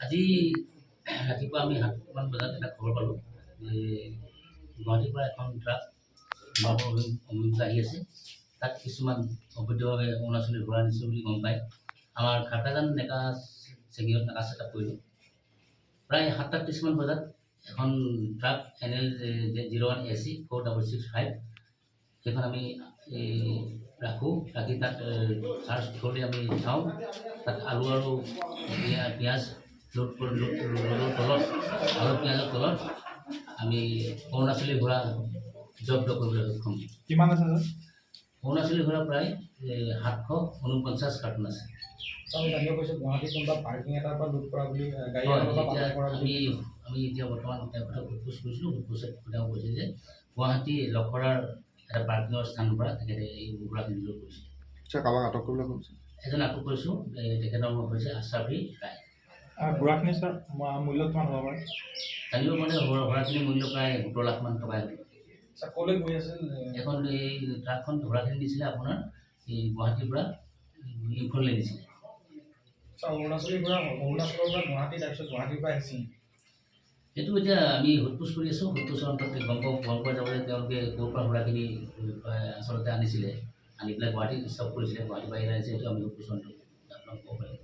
আজি ৰাতিপুৱা আমি 7মান বজাত এটা খবৰ পালোঁ যে গুৱাহাটীৰ পৰা এখন ট্ৰাক অভিমুখে আহি আছে। তাত কিছুমান অবৈধভাৱে অৰুণাচলী ঘোঁৰা নিছে বুলি গম পাই আমাৰ খাটাজান নেকা চেকিঙত নাকা চেকআপ কৰিলোঁ। প্ৰায় 7:30মান বজাত এখন ট্ৰাক NL 01 AC 4665 সেইখন আমি ৰাখোঁ। ৰাখি তাত চাৰ্জ কৰি আমি চাওঁ, তাত আলু আৰু পিঁয়াজ লোডৰ তলত আলু পিঁয়াজৰ তলত আমি অৰুণাচলী ঘোঁৰা জব্দ কৰিবলৈ সক্ষম। কিমান আছে ছাৰ? অৰুণাচলী ঘোঁৰা প্ৰায় 749 কাৰ্টুন আছে। আমি জানিব পাৰিছোঁ গুৱাহাটী কোনোবা পাৰ্কিং এটাৰ পৰা লুট কৰা বুলি গাড়ী আমি এতিয়া বৰ্তমান তেওঁ কথা সোধপোছ কৰিছিলোঁ। সোধপোছত তেওঁ কৈছে যে গুৱাহাটী লখৰাৰ এটা পাৰ্কিঙৰ স্থানৰ পৰা তেখেতে এই ঘোঁৰাখিনি লুট কৰিছে। কাৰোবাক আটক কৰিবলৈ কৈছে? এজন আটক কৰিছোঁ, তেখেতৰ নাম হৈছে আশ্ৰাফী ৰায়। ঘোঁৰাখিনি ছাৰ মূল্য কিমান হ'ব পাৰে? জানিব মানে ঘোঁৰাখিনিৰ মূল্য প্ৰায় 17 লাখ মান টকা। ছাৰ ক'লৈ গৈ আছিল? এখন এই ট্ৰাকখন ঘোঁৰাখিনি দিছিলে আপোনাৰ এই গুৱাহাটীৰ পৰা ইম্ফললৈ দিছিলে। ছাৰ অৰুণাচলৰ পৰা গুৱাহাটী, তাৰপিছত গুৱাহাটীৰ পৰা আহিছিল। এইটো এতিয়া আমি সোধপোছ কৰি আছোঁ। সোধপোছৰ অন্তত গম পোৱা যাব যে তেওঁলোকে ক'ৰ পৰা ঘোঁৰাখিনি আচলতে আনিছিলে, আনি পেলাই গুৱাহাটীত ষ্টপ কৰিছিলে, গুৱাহাটীৰ পৰা আনিছে। সেইটো আমি সোধপোছৰ অন্তত আপোনাক ক'ব পাৰিম।